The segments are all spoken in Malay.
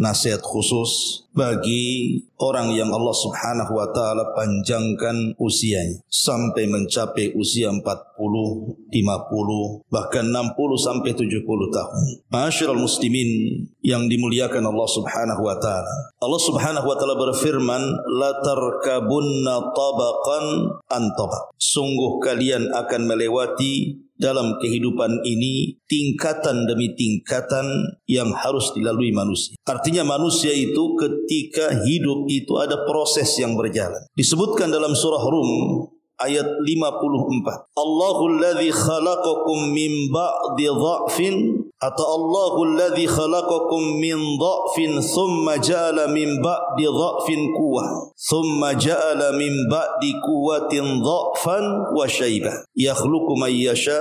nasihat khusus bagi orang yang Allah Subhanahu wa taala panjangkan usianya sampai mencapai usia 40, 50, bahkan 60 sampai 70 tahun. Ma'asyiral muslimin yang dimuliakan Allah Subhanahu wa taala. Allah Subhanahu wa taala berfirman, la tarkabunna tabaqan an tabaq. Sungguh kalian akan melewati dalam kehidupan ini tingkatan demi tingkatan yang harus dilalui manusia. Artinya manusia itu ketika hidup itu ada proses yang berjalan. Disebutkan dalam surah Rum ayat 54. Allahul ladzi khalaqakum min ba'di dha'fin atau Allahul ladzi khalaqakum min dha'fin thumma ja'ala min ba'di dha'fin quwwah thumma ja'ala min ba'di quwwatin dha'fan wa shaybah yakhluqu man yasha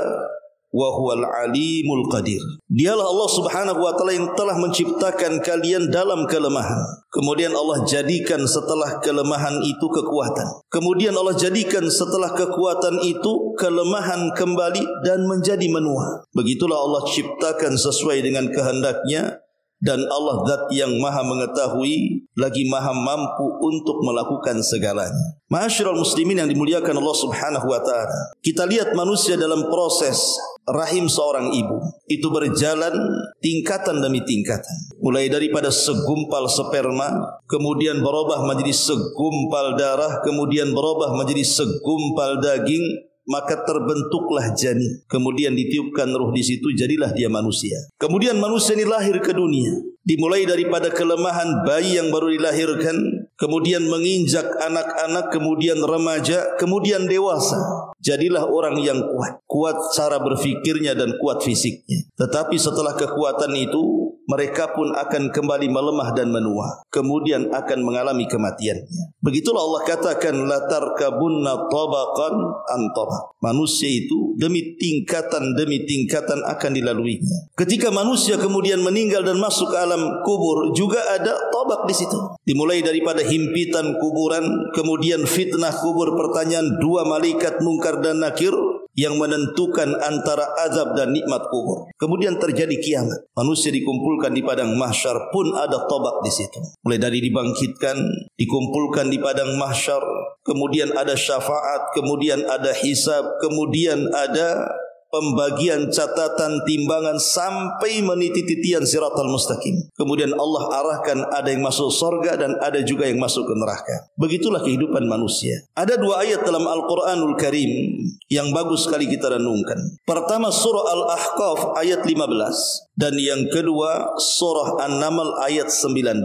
wa huwal alimul qadir. Dialah Allah Subhanahu wa taala yang telah menciptakan kalian dalam kelemahan. Kemudian Allah jadikan setelah kelemahan itu kekuatan. Kemudian Allah jadikan setelah kekuatan itu kelemahan kembali dan menjadi menua. Begitulah Allah ciptakan sesuai dengan kehendaknya. Dan Allah zat yang maha mengetahui lagi maha mampu untuk melakukan segalanya. Ma'asyiral muslimin yang dimuliakan Allah Subhanahu wa taala. Kita lihat manusia dalam proses rahim seorang ibu itu berjalan tingkatan demi tingkatan. Mulai daripada segumpal sperma, kemudian berubah menjadi segumpal darah, kemudian berubah menjadi segumpal daging, maka terbentuklah janin. Kemudian ditiupkan ruh di situ, jadilah dia manusia. Kemudian manusia ini lahir ke dunia. Dimulai daripada kelemahan bayi yang baru dilahirkan, kemudian menginjak anak-anak, kemudian remaja, kemudian dewasa. Jadilah orang yang kuat. Kuat cara berfikirnya dan kuat fisiknya. Tetapi setelah kekuatan itu, mereka pun akan kembali melemah dan menua. Kemudian akan mengalami kematiannya. Begitulah Allah katakan, la tarkabunna tabaqan an tabaq. Manusia itu demi tingkatan akan dilaluinya. Ketika manusia kemudian meninggal dan masuk ke alam kubur, juga ada tabaq di situ. Dimulai daripada himpitan kuburan, kemudian fitnah kubur, pertanyaan dua malaikat Munkar dan Nakir yang menentukan antara azab dan nikmat kubur. Kemudian terjadi kiamat. Manusia dikumpulkan di padang mahsyar, pun ada tabaq di situ. Mulai dari dibangkitkan, dikumpulkan di padang mahsyar, kemudian ada syafaat, kemudian ada hisab, kemudian ada pembagian catatan timbangan sampai meniti titian siratal mustaqim. Kemudian Allah arahkan, ada yang masuk surga dan ada juga yang masuk ke neraka. Begitulah kehidupan manusia. Ada dua ayat dalam Al-Quranul Karim yang bagus sekali kita renungkan. Pertama surah Al-Ahqaf ayat 15 dan yang kedua surah An-Naml ayat 19.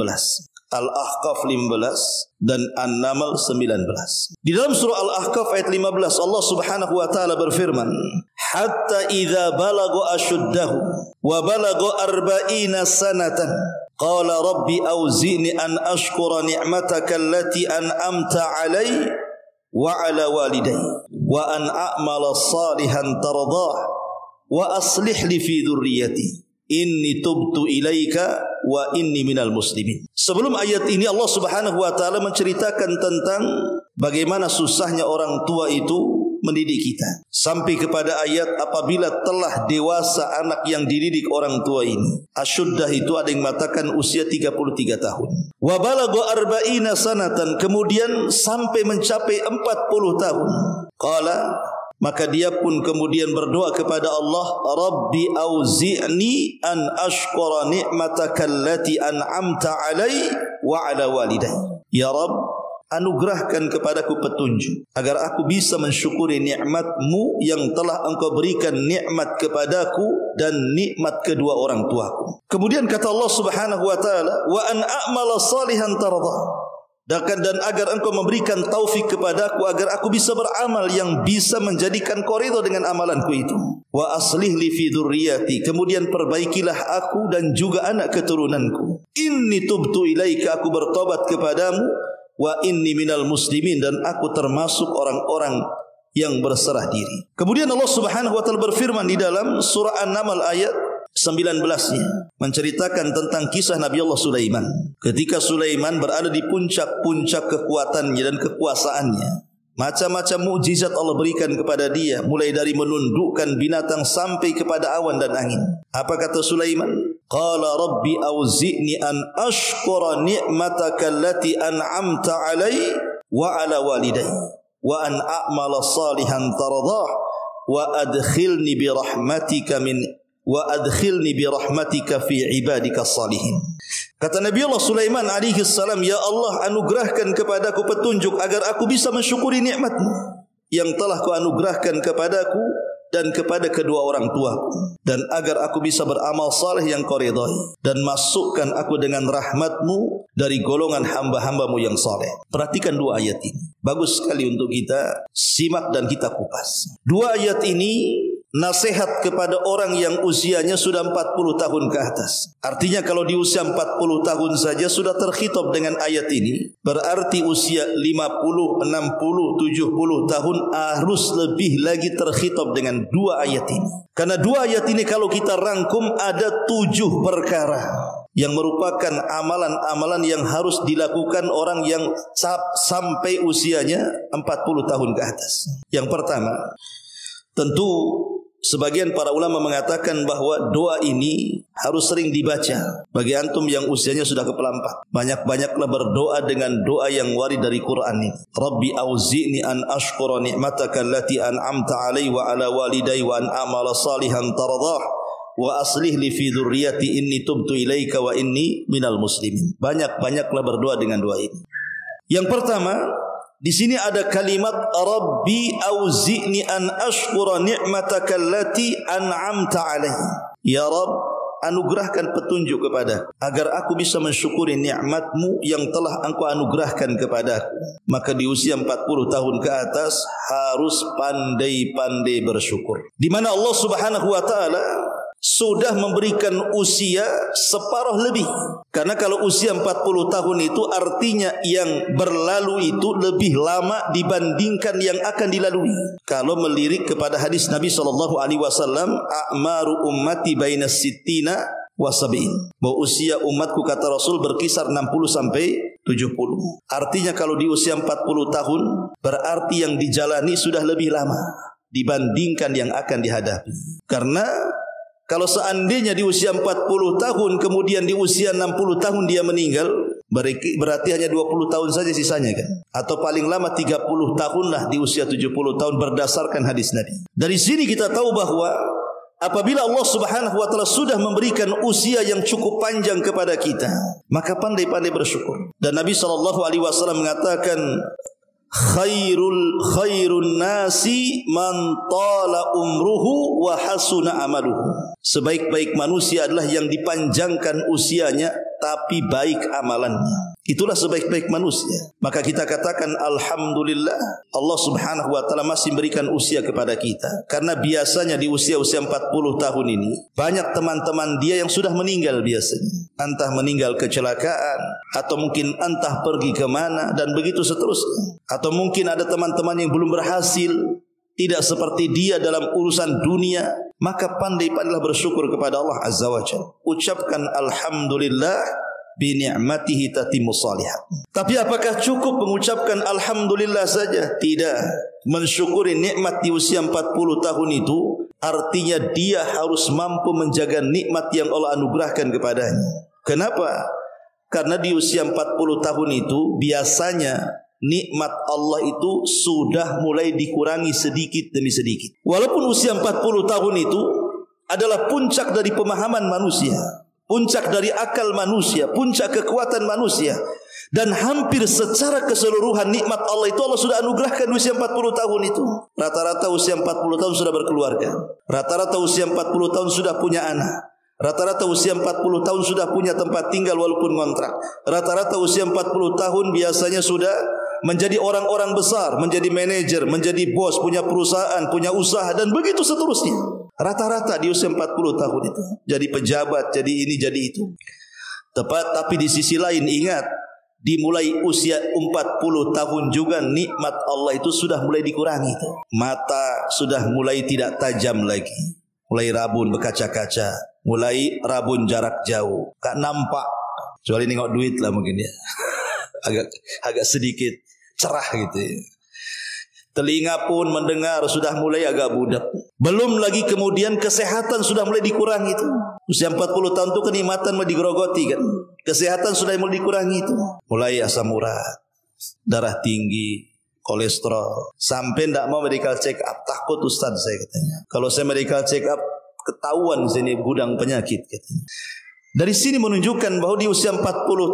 Al-Ahqaf 15 dan An-Naml 19. Di dalam surah Al-Ahqaf ayat 15 Allah Subhanahu wa taala berfirman, hatta idza balagu ashuddahu wa balagu 40 sanatan qala rabbi auzi'ni an ashkura ni'mataka allati an'amta 'alai wa 'ala walidayya wa an a'mala salihan tardah wa aslih li fi dhurriyyati inni tubtu ilaika wa inni minal muslimin. Sebelum ayat ini Allah Subhanahu wa taala menceritakan tentang bagaimana susahnya orang tua itu mendidik kita. Sampai kepada ayat apabila telah dewasa anak yang dididik orang tua ini. Asyuddah itu ada yang mengatakan usia 33 tahun. Wa balagha 40 sanatan, kemudian sampai mencapai 40 tahun. Qala, maka dia pun kemudian berdoa kepada Allah, Rabbi auzi'ni an ashkura ni'mataka allati an'amta 'alai wa 'ala walidayya. Ya Rabb, anugerahkan kepadaku petunjuk agar aku bisa mensyukuri nikmat-Mu yang telah Engkau berikan nikmat kepadaku dan nikmat kedua orang tuaku. Kemudian kata Allah Subhanahu wa taala, wa an a'mala salihan tardah. Dan agar Engkau memberikan taufik kepadaku agar aku bisa beramal yang bisa menjadikan koridor dengan amalanku itu. Wa aslih li fi dzurriyyati, kemudian perbaikilah aku dan juga anak keturunanku. Inni tubtu ilaika, aku bertobat kepadamu. Wa inni minal muslimin, dan aku termasuk orang-orang yang berserah diri. Kemudian Allah Subhanahu wa taala berfirman di dalam surah An-Naml ayat 19-nya menceritakan tentang kisah Nabi Allah Sulaiman. Ketika Sulaiman berada di puncak-puncak kekuatannya dan kekuasaannya, macam-macam mukjizat Allah berikan kepada dia, mulai dari menundukkan binatang sampai kepada awan dan angin. Apa kata Sulaiman? Qala rabbi auzi'ni an ashkura ni'mataka allati an'amta 'alai wa 'ala walidayya wa an a'mala salihan tardah wa adkhilni bi rahmatika fi ibadika salihin. Kata Nabi Allah Sulaiman alaihi salam, ya Allah, anugerahkan kepadaku petunjuk agar aku bisa mensyukuri nikmat-Mu yang telah Kau anugerahkan kepadaku dan kepada kedua orang tuaku, dan agar aku bisa beramal saleh yang Kau ridhai, dan masukkan aku dengan rahmat-Mu dari golongan hamba-hamba-Mu yang saleh. Perhatikan dua ayat ini, bagus sekali untuk kita simak dan kita kupas. Dua ayat ini nasihat kepada orang yang usianya sudah 40 tahun ke atas. Artinya kalau di usia 40 tahun saja sudah terkhitab dengan ayat ini, berarti usia 50, 60, 70 tahun harus lebih lagi terkhitab dengan dua ayat ini. Karena dua ayat ini kalau kita rangkum ada 7 perkara yang merupakan amalan-amalan yang harus dilakukan orang yang sampai usianya 40 tahun ke atas. Yang pertama, tentu sebagian para ulama mengatakan bahwa doa ini harus sering dibaca. Bagi antum yang usianya sudah kepala 4, banyak-banyaklah berdoa dengan doa yang warid dari Quran ini. Rabbi auzi'ni an ashkura ni'mataka allati an'amta 'alai wa 'ala walidayya wa an a'mala salihan tardah wa aslih li fi dzurriyyati inni tubtu ilaika wa inni minal muslimin. Banyak-banyaklah berdoa dengan doa ini. Yang pertama, di sini ada kalimat Rabbi auzi'ni an ashkura ni'mataka allati an'amta 'alaihi. Ya Rabb, anugerahkan petunjuk kepada agar aku bisa mensyukuri nikmat-Mu yang telah Engkau anugerahkan kepadaku. Maka di usia 40 tahun ke atas harus pandai-pandai bersyukur. Di mana Allah Subhanahu wa taala sudah memberikan usia separuh lebih. Karena kalau usia 40 tahun itu artinya yang berlalu itu lebih lama dibandingkan yang akan dilalui. Kalau melirik kepada hadis Nabi SAW, a'maru ummati bainas sittina wa sab'in, bahwa usia umatku kata Rasul berkisar 60 sampai 70. Artinya kalau di usia 40 tahun berarti yang dijalani sudah lebih lama dibandingkan yang akan dihadapi. Karena kalau seandainya di usia 40 tahun kemudian di usia 60 tahun dia meninggal, berarti hanya 20 tahun saja sisanya kan? Atau paling lama 30 tahun lah di usia 70 tahun berdasarkan hadis Nabi. Dari sini kita tahu bahwa apabila Allah Subhanahu wa taala sudah memberikan usia yang cukup panjang kepada kita, maka pandai-pandai bersyukur. Dan Nabi SAW mengatakan, khairun nasi man tala umruhu wa hasuna amaluhu. Sebaik-baik manusia adalah yang dipanjangkan usianya tapi baik amalannya. Itulah sebaik-baik manusia. Maka kita katakan alhamdulillah, Allah Subhanahu wa taala masih memberikan usia kepada kita. Karena biasanya di usia-usia 40 tahun ini banyak teman-teman dia yang sudah meninggal biasanya. Entah meninggal kecelakaan, atau mungkin entah pergi ke mana, dan begitu seterusnya. Atau mungkin ada teman-teman yang belum berhasil, tidak seperti dia dalam urusan dunia. Maka pandai-pandailah bersyukur kepada Allah Azza wa Jalla. Ucapkan alhamdulillah bi ni'matihi tatimmu shalihat. Tapi apakah cukup mengucapkan alhamdulillah saja? Tidak. Mensyukuri nikmat di usia 40 tahun itu artinya dia harus mampu menjaga nikmat yang Allah anugerahkan kepadanya. Kenapa? Karena di usia 40 tahun itu biasanya nikmat Allah itu sudah mulai dikurangi sedikit demi sedikit. Walaupun usia 40 tahun itu adalah puncak dari pemahaman manusia, puncak dari akal manusia, puncak kekuatan manusia, dan hampir secara keseluruhan nikmat Allah itu Allah sudah anugerahkan usia 40 tahun itu. Rata-rata usia 40 tahun sudah berkeluarga, rata-rata usia 40 tahun sudah punya anak, rata-rata usia 40 tahun sudah punya tempat tinggal walaupun kontrak, rata-rata usia 40 tahun biasanya sudah menjadi orang-orang besar, menjadi manajer, menjadi bos, punya perusahaan, punya usaha, dan begitu seterusnya. Rata-rata di usia 40 tahun itu jadi pejabat, jadi ini, jadi itu. Tapi di sisi lain ingat, dimulai usia 40 tahun juga nikmat Allah itu sudah mulai dikurangi itu. Mata sudah mulai tidak tajam lagi, mulai rabun berkaca-kaca, mulai rabun jarak jauh, gak nampak, kecuali nengok duit lah mungkin ya. agak sedikit cerah gitu ya. Telinga pun mendengar sudah mulai agak budak. Belum lagi kemudian kesehatan sudah mulai dikurangi itu. Usia 40 tahun itu kenikmatan mau digerogoti kan. Kesehatan sudah mulai dikurangi itu. Mulai asam urat, darah tinggi, kolesterol, sampai tidak mau medical check up. Takut Ustaz saya katanya. Kalau saya medical check up ketahuan sini gudang penyakit katanya. Dari sini menunjukkan bahwa di usia 40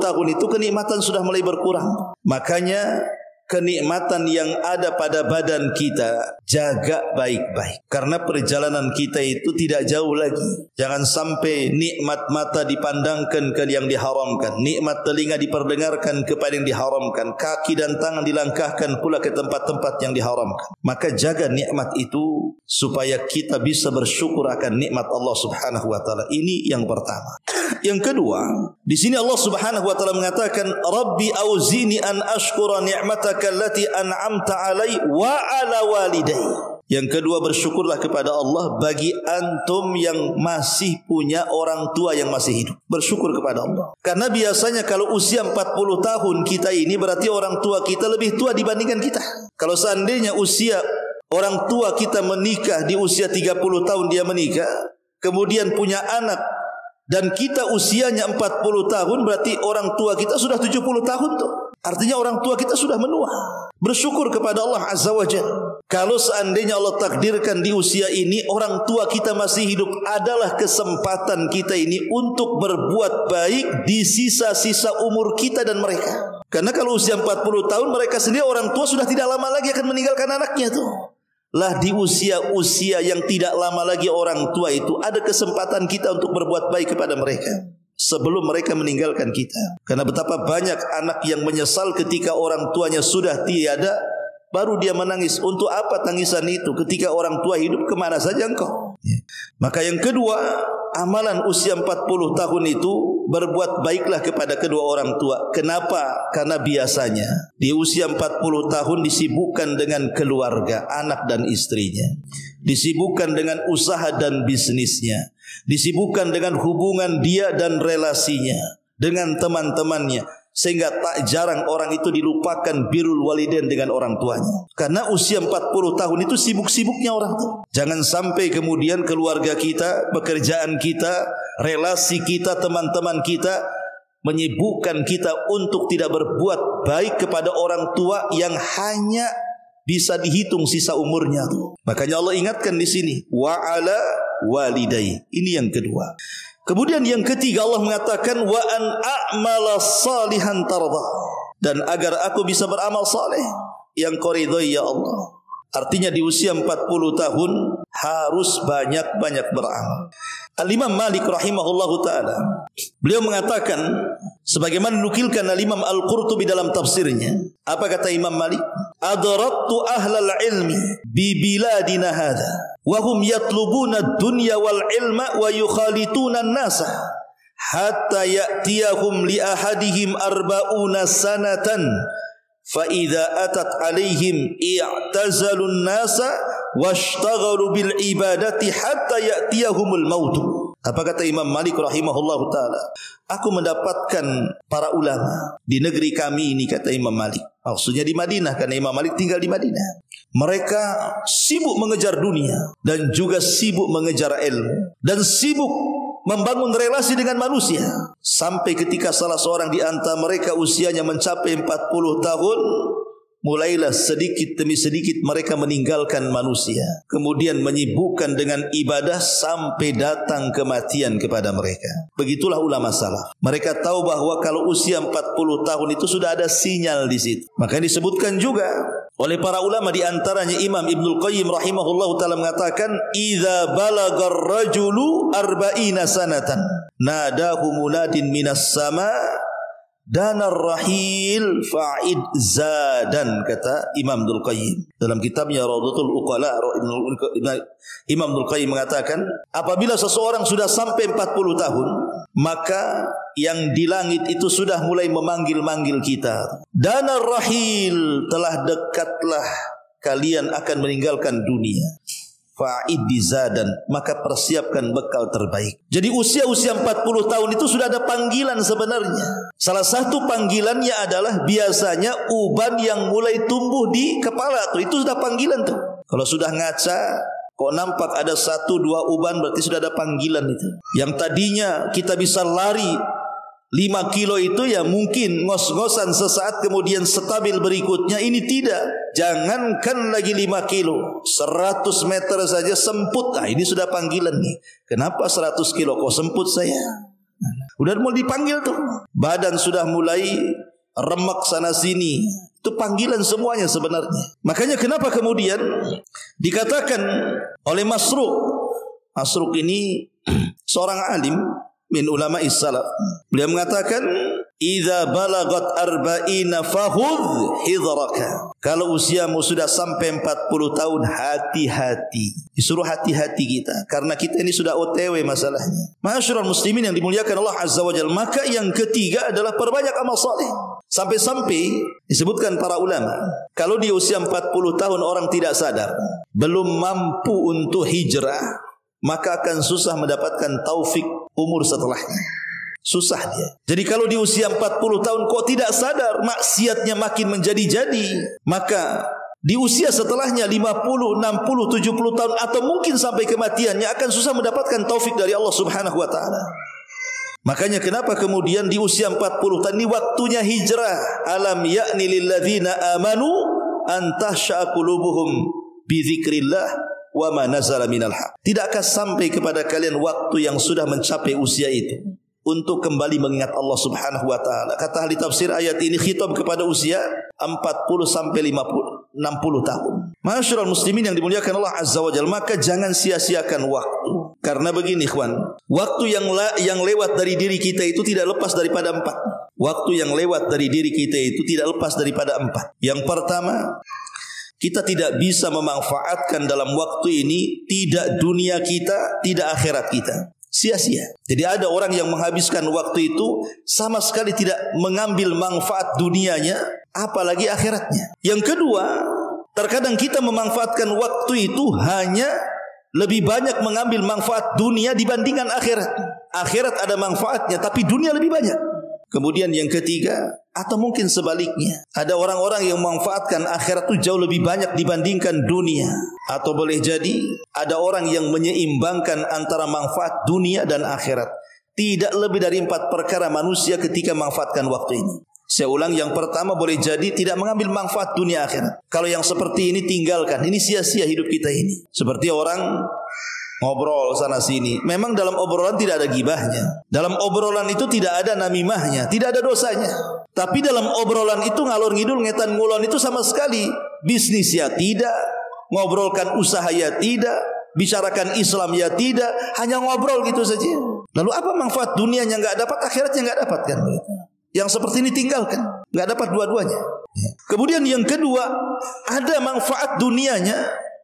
tahun itu kenikmatan sudah mulai berkurang. Makanya kenikmatan yang ada pada badan kita jaga baik-baik, karena perjalanan kita itu tidak jauh lagi. Jangan sampai nikmat mata dipandangkan ke yang diharamkan, nikmat telinga diperdengarkan kepada yang diharamkan, kaki dan tangan dilangkahkan pula ke tempat-tempat yang diharamkan. Maka jaga nikmat itu supaya kita bisa bersyukur akan nikmat Allah Subhanahu wa taala. Ini yang pertama. Yang kedua, di sini Allah Subhanahu wa taala mengatakan, "Rabbi auzini an ashkura ni'mataka allati an'amta 'alai wa 'ala walidayya." Yang kedua, bersyukurlah kepada Allah bagi antum yang masih punya orang tua yang masih hidup. Bersyukur kepada Allah. Karena biasanya kalau usia 40 tahun kita ini berarti orang tua kita lebih tua dibandingkan kita. Kalau seandainya usia orang tua kita menikah di usia 30 tahun dia menikah, kemudian punya anak, dan kita usianya 40 tahun, berarti orang tua kita sudah 70 tahun tuh. Artinya orang tua kita sudah menua. Bersyukur kepada Allah Azza wa Jalla. Kalau seandainya Allah takdirkan di usia ini orang tua kita masih hidup, adalah kesempatan kita ini untuk berbuat baik di sisa-sisa umur kita dan mereka. Karena kalau usia 40 tahun mereka sendiri orang tua sudah tidak lama lagi akan meninggalkan anaknya tuh. Lah di usia-usia yang tidak lama lagi orang tua itu ada kesempatan kita untuk berbuat baik kepada mereka sebelum mereka meninggalkan kita. Karena betapa banyak anak yang menyesal ketika orang tuanya sudah tiada, baru dia menangis. Untuk apa tangisan itu? Ketika orang tua hidup, kemana saja engkau? Maka yang kedua, amalan usia 40 tahun itu berbuat baiklah kepada kedua orang tua. Kenapa? Karena biasanya di usia 40 tahun disibukkan dengan keluarga, anak dan istrinya, disibukkan dengan usaha dan bisnisnya, disibukkan dengan hubungan dia dan relasinya dengan teman-temannya, sehingga tak jarang orang itu dilupakan birrul walidain dengan orang tuanya. Karena usia 40 tahun itu sibuk-sibuknya orang tua. Jangan sampai kemudian keluarga kita, pekerjaan kita, relasi kita, teman-teman kita menyibukkan kita untuk tidak berbuat baik kepada orang tua yang hanya bisa dihitung sisa umurnya. Makanya Allah ingatkan di sini, wa ala walidai. Ini yang kedua. Kemudian yang ketiga Allah mengatakan, wa an a'mala salihan tarda, dan agar aku bisa beramal saleh yang kau ridhoi ya Allah. Artinya di usia 40 tahun harus banyak-banyak beramal. Al-Imam Malik rahimahullahu ta'ala, beliau mengatakan, sebagaimana dinukilkan Al-Imam Al-Qurtubi dalam tafsirnya, apa kata Imam Malik? Adrattu ahlal ilmi bi biladina hadha wa hum yatlubuna ad-dunya wal ilma wa yukhalituna an-nasa hatta ya'tiyahum li ahadihim arba'una sanatan fa idza atat alaihim i'tazalun nasa washtaghalu bil ibadati hatta ya'tiyahumul maut. Apa kata Imam Malik rahimahullahu taala? Aku mendapatkan para ulama di negeri kami ini, kata Imam Malik. Maksudnya di Madinah, karena Imam Malik tinggal di Madinah. Mereka sibuk mengejar dunia dan juga sibuk mengejar ilmu dan sibuk membangun relasi dengan manusia, sampai ketika salah seorang di antara mereka usianya mencapai 40 tahun, mulailah sedikit demi sedikit mereka meninggalkan manusia, kemudian menyibukkan dengan ibadah sampai datang kematian kepada mereka. Begitulah ulama salaf. Mereka tahu bahwa kalau usia 40 tahun itu sudah ada sinyal di situ. Maka disebutkan juga oleh para ulama, di antaranya Imam Ibnul Qayyim rahimahullahu taala mengatakan, idza balagar rajulu arba'ina sanatan nadahu munadin minas sama danar rahil fa'id zadan, kata Imam Ibnul Qayyim dalam kitabnya Rawdatul Uqala. Imam Ibnul Qayyim mengatakan, apabila seseorang sudah sampai 40 tahun, maka yang di langit itu sudah mulai memanggil-manggil kita. Danar rahil, telah dekatlah kalian akan meninggalkan dunia. Fa'id zadan, maka persiapkan bekal terbaik. Jadi usia-usia 40 tahun itu sudah ada panggilan sebenarnya. Salah satu panggilannya adalah biasanya uban yang mulai tumbuh di kepala tuh, itu sudah panggilan tuh. Kalau sudah ngaca, Kok nampak ada 1-2 uban, berarti sudah ada panggilan itu. Yang tadinya kita bisa lari 5 kilo itu ya mungkin ngos-ngosan sesaat, kemudian stabil berikutnya. Ini tidak. Jangankan lagi 5 kilo, 100 meter saja semput. Nah, ini sudah panggilan nih. Kenapa 100 kilo kok semput saya? Udah mau dipanggil tuh. Badan sudah mulai remek sana sini. Itu panggilan semuanya sebenarnya. Makanya kenapa kemudian dikatakan oleh Masruq. Masruq ini seorang alim min ulama salaf. Beliau mengatakan, "Idza balagat arba'ina fahudh hidraka." Kalau usiamu sudah sampai 40 tahun, hati-hati. Disuruh hati-hati kita, karena kita ini sudah OTW masalahnya. Ma'asyiral muslimin yang dimuliakan Allah Azza wa Jalla. Maka yang ketiga adalah perbanyak amal saleh. Sampai-sampai disebutkan para ulama, kalau di usia 40 tahun orang tidak sadar, belum mampu untuk hijrah, maka akan susah mendapatkan taufik umur setelahnya. Susah dia. Jadi kalau di usia 40 tahun kok tidak sadar, maksiatnya makin menjadi-jadi, maka di usia setelahnya 50, 60, 70 tahun atau mungkin sampai kematiannya akan susah mendapatkan taufik dari Allah Subhanahu wa taala. Makanya kenapa kemudian di usia 40 tahun ini waktunya hijrah. Alam ya'ni lil ladzina amanu an tahsha'a qulubuhum bi dzikrillah wa ma nazala minal haq. Tidakkah sampai kepada kalian waktu yang sudah mencapai usia itu untuk kembali mengingat Allah Subhanahu wa taala? Kata ahli tafsir, ayat ini khitab kepada usia 40 sampai 60 tahun. Ma'asyiral muslimin yang dimuliakan Allah Azza wa Jalla, maka jangan sia-siakan waktu. Karena begini ikhwan, waktu yang lewat dari diri kita itu tidak lepas daripada 4. Waktu yang lewat dari diri kita itu tidak lepas daripada 4. Yang pertama, kita tidak bisa memanfaatkan dalam waktu ini tidak dunia kita, tidak akhirat kita. Sia-sia. Jadi ada orang yang menghabiskan waktu itu sama sekali tidak mengambil manfaat dunianya, apalagi akhiratnya. Yang kedua, terkadang kita memanfaatkan waktu itu hanya lebih banyak mengambil manfaat dunia dibandingkan akhirat. Akhirat ada manfaatnya, tapi dunia lebih banyak. Kemudian yang ketiga, atau mungkin sebaliknya, ada orang-orang yang memanfaatkan akhirat itu jauh lebih banyak dibandingkan dunia. Atau boleh jadi ada orang yang menyeimbangkan antara manfaat dunia dan akhirat. Tidak lebih dari 4 perkara manusia ketika memanfaatkan waktu ini. Saya ulang, yang pertama boleh jadi tidak mengambil manfaat dunia akhirat. Kalau yang seperti ini tinggalkan, ini sia-sia hidup kita ini. Seperti orang ngobrol sana sini. Memang dalam obrolan tidak ada gibahnya. Dalam obrolan itu tidak ada namimahnya, tidak ada dosanya. Tapi dalam obrolan itu ngalor ngidul ngetan ngulon itu sama sekali. Bisnis ya tidak, ngobrolkan usaha ya tidak, bicarakan Islam ya tidak, hanya ngobrol gitu saja. Lalu apa manfaat dunianya enggak dapat, akhiratnya enggak dapat kan? Yang seperti ini tinggalkan, enggak dapat dua-duanya. Kemudian yang kedua, ada manfaat dunianya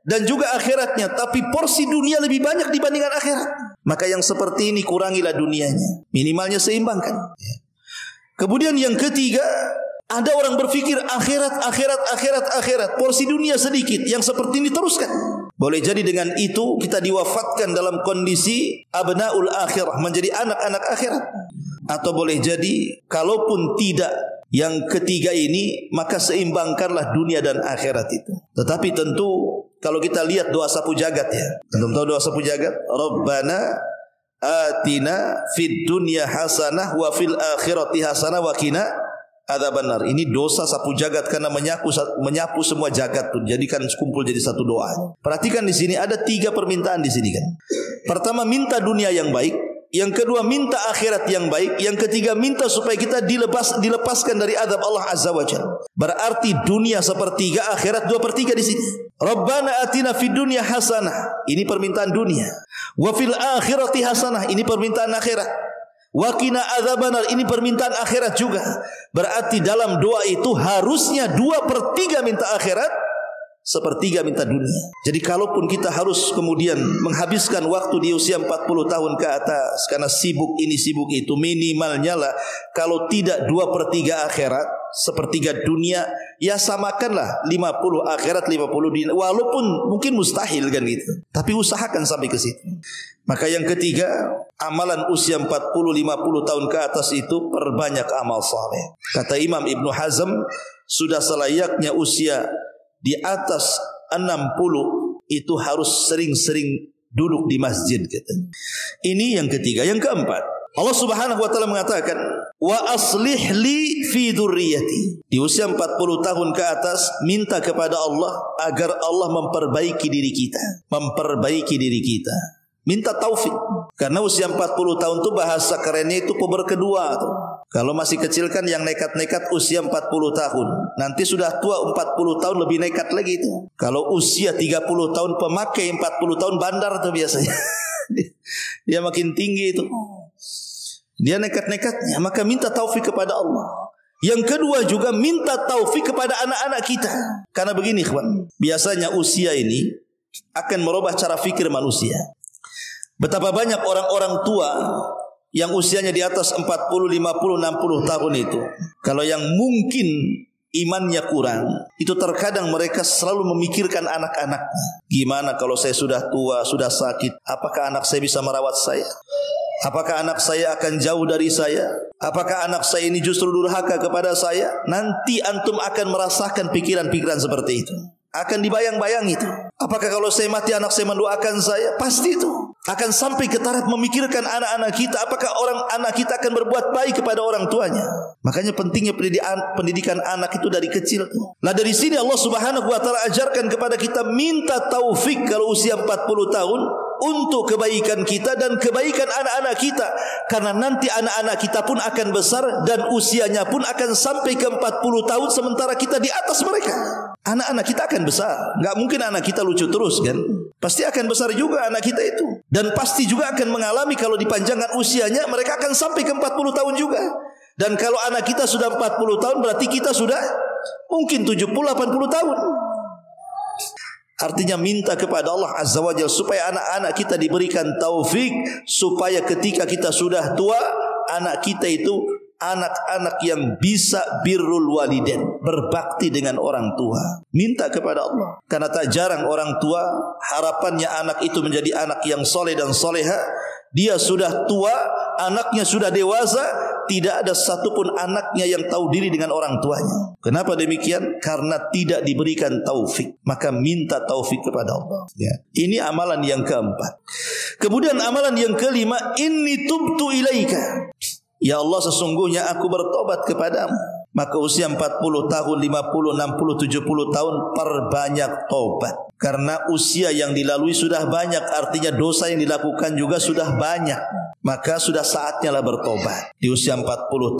dan juga akhiratnya, tapi porsi dunia lebih banyak dibandingkan akhirat. Maka yang seperti ini kurangilah dunianya, minimalnya seimbangkan. Kemudian yang ketiga, ada orang berpikir akhirat, porsi dunia sedikit. Yang seperti ini teruskan. Boleh jadi dengan itu kita diwafatkan dalam kondisi abnaul akhirah, menjadi anak-anak akhirat. Atau boleh jadi kalaupun tidak yang ketiga ini, maka seimbangkanlah dunia dan akhirat itu. Tetapi tentu kalau kita lihat doa sapu jagat ya, tentu tahu doa sapu jagat, Rabbana atina fid dunya hasanah wa fil akhirati hasanah wa qina adzabannar. Ini dosa sapu jagat karena menyapu semua jagat tuh, jadikan kumpul jadi satu doa. Perhatikan di sini ada 3 permintaan di sini kan. Pertama, minta dunia yang baik. Yang kedua, minta akhirat yang baik. Yang ketiga, minta supaya kita dilepaskan dari azab Allah Azza wa Jalla. Berarti dunia sepertiga, akhirat 2/3 di sini. Rabbana atina fid dunya hasanah. Ini permintaan dunia. Wa fil akhirati hasanah. Ini permintaan akhirat. Wa qina adzabannar. Ini permintaan akhirat juga. Berarti dalam doa itu harusnya 2/3 minta akhirat, 1/3 minta dunia. Jadi kalaupun kita harus kemudian menghabiskan waktu di usia 40 tahun ke atas karena sibuk ini sibuk itu, minimalnya lah kalau tidak 2/3 akhirat, 1/3 dunia, ya samakanlah 50 akhirat 50 dunia. Walaupun mungkin mustahil kan gitu, tapi usahakan sampai ke situ. Maka yang ketiga, amalan usia 40-50 tahun ke atas itu perbanyak amal saleh. Kata Imam Ibnu Hazm, sudah selayaknya usia di atas 60 itu harus sering-sering duduk di masjid katanya. Ini yang ketiga. Yang keempat, Allah Subhanahu wa taala mengatakan, "Wa aslih li fi dzurriyyati." Di usia 40 tahun ke atas minta kepada Allah agar Allah memperbaiki diri kita. Memperbaiki diri kita. Minta taufik. Karena usia 40 tahun itu bahasa kerennya itu puber kedua tuh. Kalau masih kecil kan yang nekat-nekat usia 40 tahun. Nanti sudah tua 40 tahun lebih nekat lagi itu. Kalau usia 30 tahun pemakai, 40 tahun bandar tuh biasanya. Dia makin tinggi itu. Dia nekat-nekatnya, maka minta taufik kepada Allah. Yang kedua juga minta taufik kepada anak-anak kita. Karena begini ikhwan, biasanya usia ini akan merubah cara fikir manusia. Betapa banyak orang-orang tua yang usianya di atas 40, 50, 60 tahun itu, kalau yang mungkin imannya kurang, itu terkadang mereka selalu memikirkan anak-anaknya. Gimana kalau saya sudah tua, sudah sakit, apakah anak saya bisa merawat saya? Apakah anak saya akan jauh dari saya? Apakah anak saya ini justru durhaka kepada saya? Nanti antum akan merasakan pikiran-pikiran seperti itu. Akan dibayang-bayang itu. Apakah kalau saya mati anak saya mendoakan saya? Pasti itu. Akan sampai ke taraf memikirkan anak-anak kita. Apakah anak kita akan berbuat baik kepada orang tuanya? Makanya pentingnya pendidikan anak itu dari kecil. Nah dari sini Allah Subhanahu wa taala ajarkan kepada kita minta taufik kalau usia 40 tahun untuk kebaikan kita dan kebaikan anak-anak kita. Karena nanti anak-anak kita pun akan besar dan usianya pun akan sampai ke 40 tahun sementara kita di atas mereka. Anak-anak kita akan besar. Gak mungkin anak kita lucu terus kan. Pasti akan besar juga anak kita itu. Dan pasti juga akan mengalami kalau dipanjangkan usianya mereka akan sampai ke 40 tahun juga. Dan kalau anak kita sudah 40 tahun berarti kita sudah mungkin 70-80 tahun. Artinya minta kepada Allah Azza wa Jalla supaya anak-anak kita diberikan taufik, supaya ketika kita sudah tua, anak kita itu anak-anak yang bisa birrul walidain, berbakti dengan orang tua. Minta kepada Allah. Karena tak jarang orang tua harapannya anak itu menjadi anak yang soleh dan soleha. Dia sudah tua, anaknya sudah dewasa, tidak ada satupun anaknya yang tahu diri dengan orang tuanya. Kenapa demikian? Karena tidak diberikan taufik. Maka minta taufik kepada Allah. Ya. Ini amalan yang keempat. Kemudian amalan yang kelima, inni tubtu ilaika. Ya Allah, sesungguhnya aku bertobat kepadamu. Maka usia 40 tahun, 50, 60, 70 tahun perbanyak tobat. Karena usia yang dilalui sudah banyak, artinya dosa yang dilakukan juga sudah banyak. Maka sudah saatnya lah bertobat di usia 40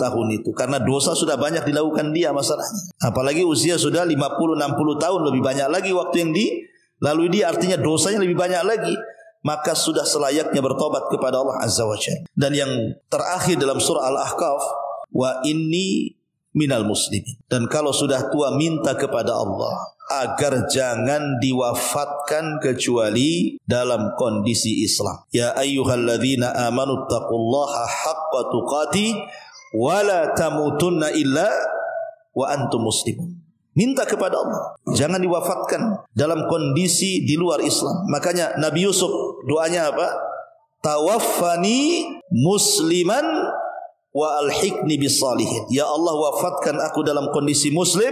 tahun itu. Karena dosa sudah banyak dilakukan dia masalahnya. Apalagi usia sudah 50, 60 tahun, lebih banyak lagi waktu yang dilalui dia, artinya dosanya lebih banyak lagi. Maka sudah selayaknya bertobat kepada Allah Azza wa Jalla. Dan yang terakhir dalam surah Al-Ahqaf, wa inni minal muslimin. Dan kalau sudah tua minta kepada Allah agar jangan diwafatkan kecuali dalam kondisi Islam. Ya ayyuhalladzina amanu taqullaha haqqa tuqatih wa la tamutunna illa wa antum muslimun. Minta kepada Allah jangan diwafatkan dalam kondisi di luar Islam. Makanya Nabi Yusuf doanya apa? Tawaffani musliman wa alhiqni bisalihin. Ya Allah, wafatkan aku dalam kondisi muslim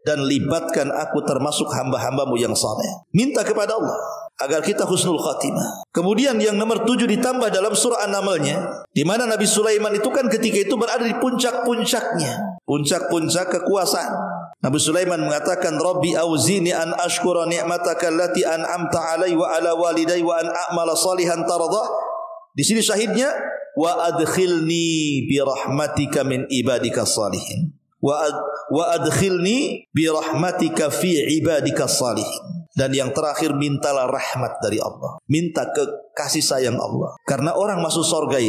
dan libatkan aku termasuk hamba-hambamu yang saleh. Minta kepada Allah agar kita husnul khatimah. Kemudian yang nomor 7 ditambah dalam surah An-Naml-nya, di mana Nabi Sulaiman itu kan ketika itu berada di puncak-puncaknya, puncak-puncak kekuasaan. Nabi Sulaiman mengatakan, Rabbi auzini an ashkura ni'mataka allati an'amta alai wa ala walidai wa an a'mala salihan tardah. Di sini syahidnya, wa adkhilni bi rahmatika min ibadika salihin. Wa adkhilni bi rahmatika fi ibadika salihin. Dan yang terakhir, mintalah rahmat dari Allah. Minta kasih sayang Allah. Karena orang masuk surga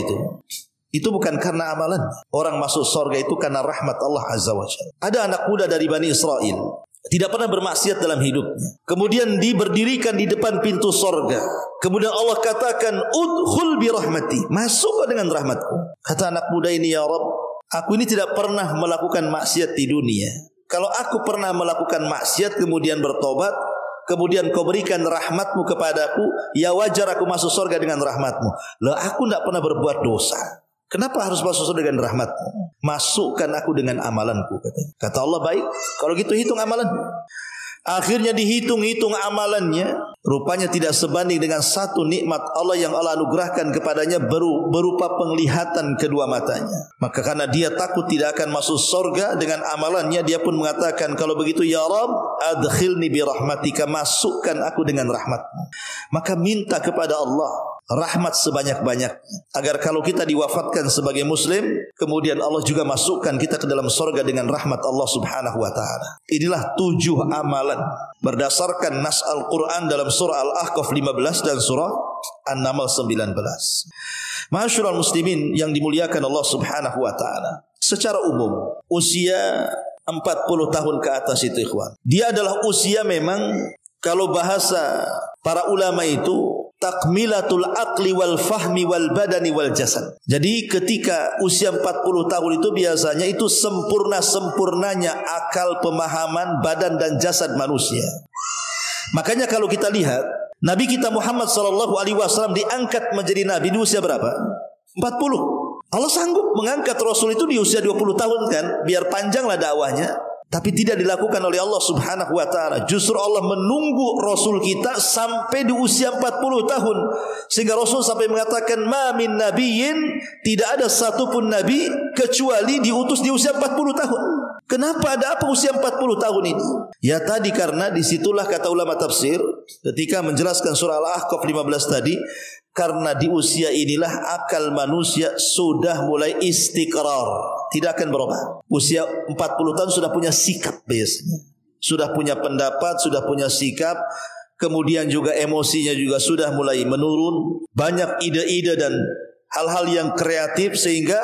itu bukan karena amalan. Orang masuk surga itu karena rahmat Allah Azza wa Jalla. Ada anak muda dari Bani Israel, tidak pernah bermaksiat dalam hidupnya. Kemudian diberdirikan di depan pintu surga. Kemudian Allah katakan, udkhul bi rahmati, masuk dengan rahmatku. Kata anak muda ini, ya Rabb, aku ini tidak pernah melakukan maksiat di dunia. Kalau aku pernah melakukan maksiat kemudian bertobat, kemudian kau berikan rahmatmu kepadaku, ya wajar aku masuk surga dengan rahmatmu. Lah aku tidak pernah berbuat dosa. Kenapa harus masuk surga dengan rahmatmu? Masukkan aku dengan amalanku, katanya. Kata Allah, baik, kalau gitu hitung amalanmu. Akhirnya dihitung-hitung amalannya. rupanya tidak sebanding dengan satu nikmat Allah yang Allah anugerahkan kepadanya berupa penglihatan kedua matanya. Maka karena dia takut tidak akan masuk surga dengan amalannya, dia pun mengatakan, kalau begitu ya Rabb, adkhilni bi rahmatika, masukkan aku dengan rahmat-Mu. Maka minta kepada Allah rahmat sebanyak-banyaknya, agar kalau kita diwafatkan sebagai muslim, kemudian Allah juga masukkan kita ke dalam surga dengan rahmat Allah subhanahu wa ta'ala. Inilah 7 amalan berdasarkan nas Al-Quran dalam surah Al-Ahqaf 15 dan surah An-Naml 19. Ma'asyiral muslimin yang dimuliakan Allah subhanahu wa ta'ala, secara umum usia 40 tahun ke atas itu ikhwan, dia adalah usia memang kalau bahasa para ulama itu takmilatul aqli wal fahmi wal badani wal jasad. Jadi ketika usia 40 tahun itu biasanya itu sempurnanya akal, pemahaman, badan dan jasad manusia. Makanya kalau kita lihat Nabi kita Muhammad SAW diangkat menjadi Nabi di usia berapa? 40. Allah sanggup mengangkat Rasul itu di usia 20 tahun kan, biar panjanglah dakwahnya. Tapi tidak dilakukan oleh Allah subhanahu wa ta'ala. Justru Allah menunggu Rasul kita sampai di usia 40 tahun. Sehingga Rasul sampai mengatakan, ma min nabiyyin, tidak ada satupun Nabi kecuali diutus di usia 40 tahun. Kenapa ada apa usia 40 tahun ini? Ya tadi karena disitulah kata ulama tafsir ketika menjelaskan surah Al-Ahqaf 15 tadi, karena di usia inilah akal manusia sudah mulai istiqrar, tidak akan berubah. Usia 40 tahun sudah punya sikap biasanya, sudah punya pendapat, sudah punya sikap. Kemudian juga emosinya juga sudah mulai menurun, banyak ide-ide dan hal-hal yang kreatif, sehingga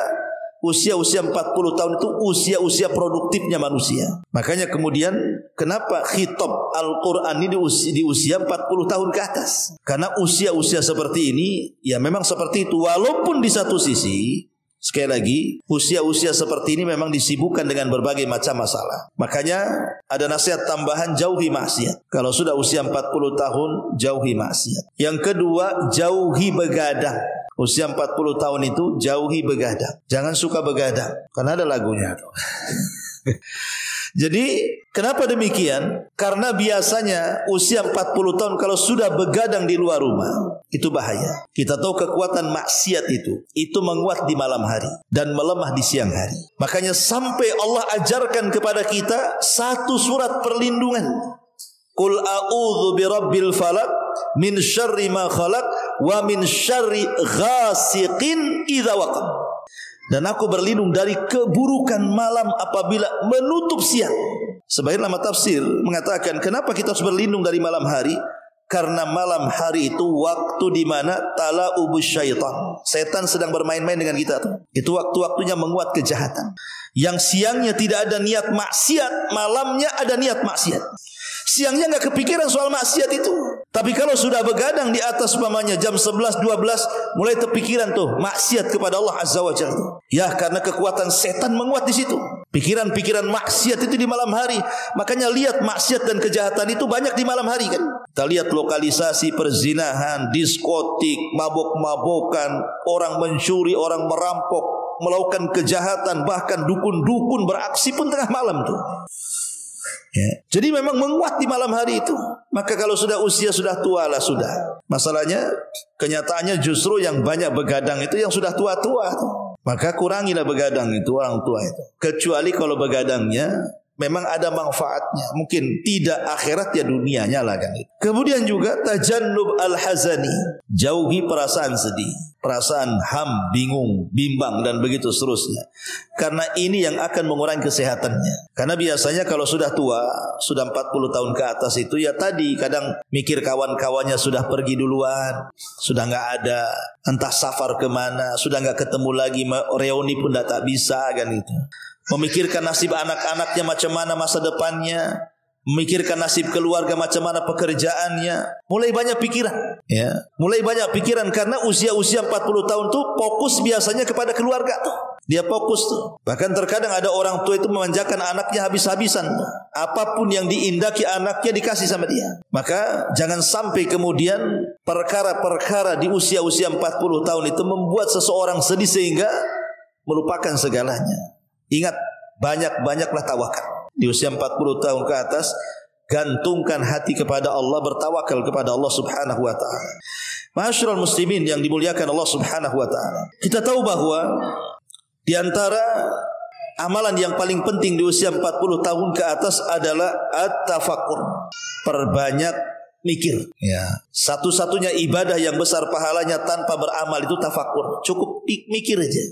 usia-usia 40 tahun itu usia-usia produktifnya manusia. Makanya kemudian kenapa khitab Al-Quran ini di usia 40 tahun ke atas? Karena usia-usia seperti ini ya memang seperti itu. Walaupun di satu sisi, sekali lagi, usia-usia seperti ini memang disibukkan dengan berbagai macam masalah. Makanya ada nasihat tambahan, jauhi maksiat. Kalau sudah usia 40 tahun, jauhi maksiat. Yang kedua, jauhi begadang. Usia 40 tahun itu jauhi begadang. Jangan suka begadang, karena ada lagunya. Jadi kenapa demikian? Karena biasanya usia 40 tahun kalau sudah begadang di luar rumah, itu bahaya. Kita tahu kekuatan maksiat itu menguat di malam hari dan melemah di siang hari. Makanya sampai Allah ajarkan kepada kita satu surat perlindungan. Qul a'udzu birabbil falaq min syarri ma khalaq wa min syarri ghasiqin idza waqab. Dan aku berlindung dari keburukan malam apabila menutup siang. Sebagian ulama tafsir mengatakan kenapa kita harus berlindung dari malam hari? Karena malam hari itu waktu di mana tala'ubus syaitan. Setan sedang bermain-main dengan kita tuh. Itu waktu-waktunya menguat kejahatan. Yang siangnya tidak ada niat maksiat, malamnya ada niat maksiat. Siangnya nggak kepikiran soal maksiat itu. Tapi kalau sudah begadang di atas umpamanya jam 11, 12 mulai terpikiran tuh maksiat kepada Allah Azza wa Jalla. Ya karena kekuatan setan menguat di situ. Pikiran-pikiran maksiat itu di malam hari. Makanya lihat maksiat dan kejahatan itu banyak di malam hari kan. Kita lihat lokalisasi perzinahan, diskotik, mabok-mabokan, orang mencuri, orang merampok, melakukan kejahatan, bahkan dukun-dukun beraksi pun tengah malam tuh. Ya. Jadi memang menguat di malam hari itu. Maka kalau sudah usia sudah tua lah sudah. Masalahnya kenyataannya justru yang banyak begadang itu yang sudah tua-tua. Maka kurangilah begadang itu orang tua itu. Kecuali kalau begadangnya memang ada manfaatnya. Mungkin tidak akhirat ya dunianya lah kan. Kemudian juga tajannub al-hazani. Jauhi perasaan sedih, perasaan bingung, bimbang dan begitu seterusnya. Karena ini yang akan mengurangi kesehatannya. Karena biasanya kalau sudah tua, sudah 40 tahun ke atas itu ya tadi kadang mikir kawan-kawannya sudah pergi duluan, sudah nggak ada, entah safar kemana, sudah nggak ketemu lagi, reuni pun tak bisa kan itu. Memikirkan nasib anak-anaknya macam mana masa depannya, memikirkan nasib keluarga macam mana pekerjaannya, mulai banyak pikiran ya. Mulai banyak pikiran karena usia-usia 40 tahun tuh fokus biasanya kepada keluarga tuh. Dia fokus tuh. Bahkan terkadang ada orang tua itu memanjakan anaknya habis-habisan. Apapun yang diindaki anaknya dikasih sama dia. Maka jangan sampai kemudian perkara-perkara di usia-usia 40 tahun itu membuat seseorang sedih sehingga melupakan segalanya. Ingat, banyak-banyaklah tawakal. Di usia 40 tahun ke atas, gantungkan hati kepada Allah, bertawakal kepada Allah Subhanahu wa taala. Ma'asyiral muslimin yang dimuliakan Allah Subhanahu wa taala. Kita tahu bahwa di antara amalan yang paling penting di usia 40 tahun ke atas adalah at-tafakkur. Perbanyak mikir. Ya. Satu-satunya ibadah yang besar pahalanya tanpa beramal itu tafakkur. Cukup mikir aja.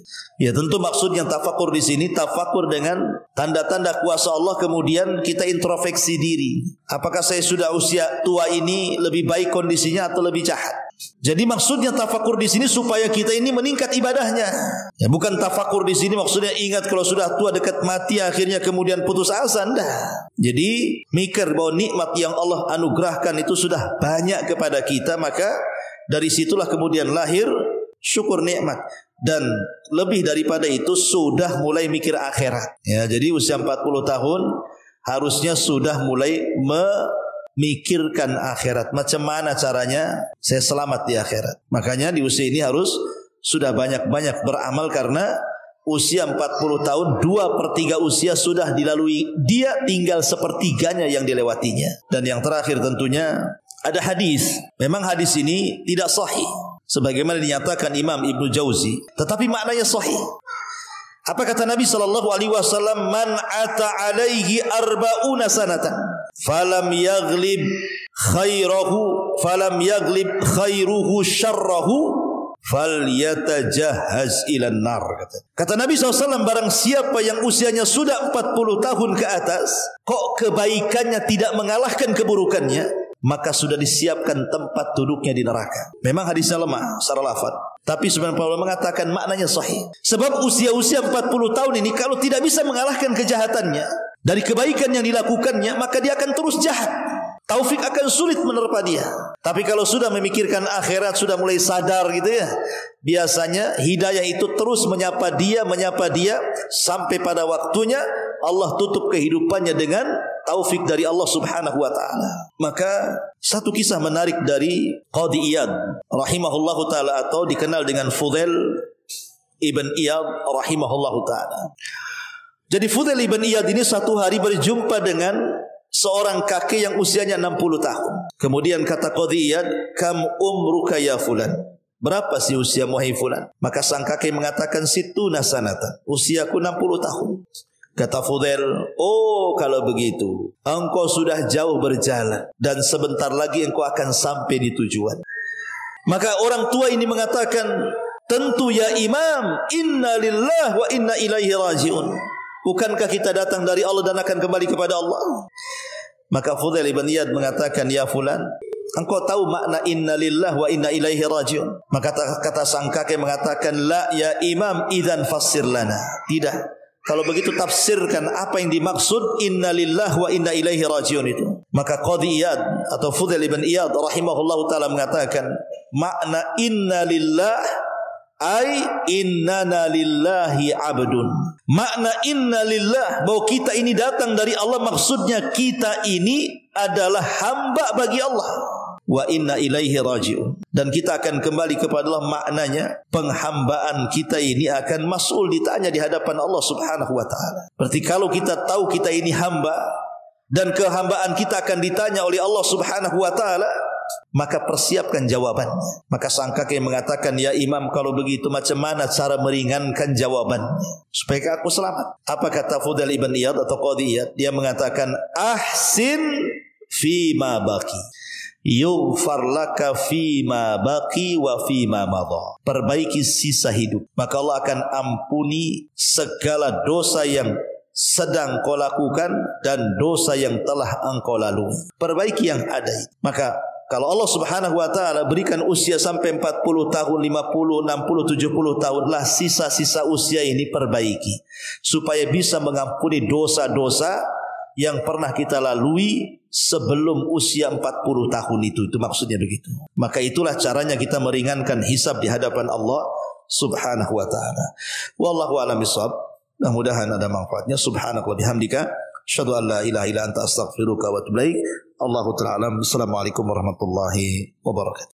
Ya, tentu maksudnya tafakkur di sini tafakkur dengan tanda-tanda kuasa Allah, kemudian kita introspeksi diri. Apakah saya sudah usia tua ini lebih baik kondisinya atau lebih jahat? Jadi maksudnya tafakkur di sini supaya kita ini meningkat ibadahnya. Ya, bukan tafakkur di sini maksudnya ingat kalau sudah tua dekat mati akhirnya kemudian putus asa. Enggak. Jadi mikir bahwa nikmat yang Allah anugerahkan itu sudah banyak kepada kita, maka dari situlah kemudian lahir syukur nikmat. Dan lebih daripada itu sudah mulai mikir akhirat. Ya, jadi usia 40 tahun harusnya sudah mulai memikirkan akhirat. Macam mana caranya saya selamat di akhirat. Makanya di usia ini harus sudah banyak-banyak beramal, karena usia 40 tahun 2/3 usia sudah dilalui. Dia tinggal sepertiganya yang dilewatinya. Dan yang terakhir tentunya ada hadis. Memang hadis ini tidak sahih sebagaimana dinyatakan Imam Ibnu Jauzi, tetapi maknanya sahih. Apa kata Nabi sallallahu alaihi wasallam? Man ata alaihi arba'una sanatan falam yaghlib khairuhu syarrahu falyatajahhaz ilan nar. Kata Nabi SAW, barang siapa yang usianya sudah 40 tahun ke atas kok kebaikannya tidak mengalahkan keburukannya, maka sudah disiapkan tempat duduknya di neraka. Memang hadisnya lemah secara lafaz, tapi sebenarnya Paulus mengatakan maknanya sahih. Sebab usia-usia 40 tahun ini kalau tidak bisa mengalahkan kejahatannya dari kebaikan yang dilakukannya, maka dia akan terus jahat. Taufik akan sulit menerpa dia. Tapi kalau sudah memikirkan akhirat, sudah mulai sadar gitu ya, biasanya hidayah itu terus menyapa dia sampai pada waktunya Allah tutup kehidupannya dengan taufik dari Allah Subhanahu wa taala. Maka satu kisah menarik dari Qadhi Iyad rahimahullahu taala, atau dikenal dengan Fudail ibn Iyad rahimahullahu taala. Jadi Fudail ibn Iyad ini satu hari berjumpa dengan seorang kakek yang usianya 60 tahun. Kemudian kata Qadhi Iyad, "Kam umruka ya fulan?" Berapa sih usiamu hai fulan? Maka sang kakek mengatakan, "Situna sanatan." Usiaku 60 tahun. Kata Fudail, "Oh, kalau begitu engkau sudah jauh berjalan dan sebentar lagi engkau akan sampai di tujuan." Maka orang tua ini mengatakan, "Tentu ya Imam, inna lillahi wa inna ilaihi raji'un." Bukankah kita datang dari Allah dan akan kembali kepada Allah? Maka Fudail ibn Iyad mengatakan, "Ya fulan, engkau tahu makna inna lillahi wa inna ilaihi raji'un?" Maka kata sang kakek mengatakan, "La ya Imam, idzan fassir lana." Tidak. Kalau begitu tafsirkan apa yang dimaksud inna lillahi wa inna ilaihi raji'un itu. Maka Qadhi Iyad atau Fudail ibn Iyad rahimahullahu taala mengatakan, makna inna lillahi ay innana lillahi abdun. Makna inna lillah, bahwa kita ini datang dari Allah, maksudnya kita ini adalah hamba bagi Allah. Wa inna ilaihi raji'un, dan kita akan kembali kepada Allah. Maknanya penghambaan kita ini akan mas'ul, ditanya di hadapan Allah Subhanahu wa taala. Berarti kalau kita tahu kita ini hamba dan kehambaan kita akan ditanya oleh Allah Subhanahu wa taala, maka persiapkan jawabannya. Maka sang kakek mengatakan, "Ya Imam, kalau begitu macam mana cara meringankan jawabannya supaya aku selamat?" Apa kata Fudail ibn Iyad atau Qadhi Iyad? Dia mengatakan, "Ahsin fima baqi yughfar laka fima baqi wa fima madha." Perbaiki sisa hidup, maka Allah akan ampuni segala dosa yang sedang kau lakukan dan dosa yang telah engkau lalui. Perbaiki yang ada. Maka kalau Allah Subhanahu wa taala berikan usia sampai 40 tahun, 50, 60, 70 tahun lah, sisa-sisa usia ini perbaiki supaya bisa mengampuni dosa-dosa yang pernah kita lalui sebelum usia 40 tahun itu. Itu maksudnya begitu. Maka itulah caranya kita meringankan hisab di hadapan Allah Subhanahu wa taala. Wallahu a'lam bishawab. Mudah-mudahan ada manfaatnya. Subhanaka wa bihamdika asyhadu an la ilaha illa anta astaghfiruka wa atubu ilaik. Allahu ta'ala alam. Assalamualaikum warahmatullahi wabarakatuh.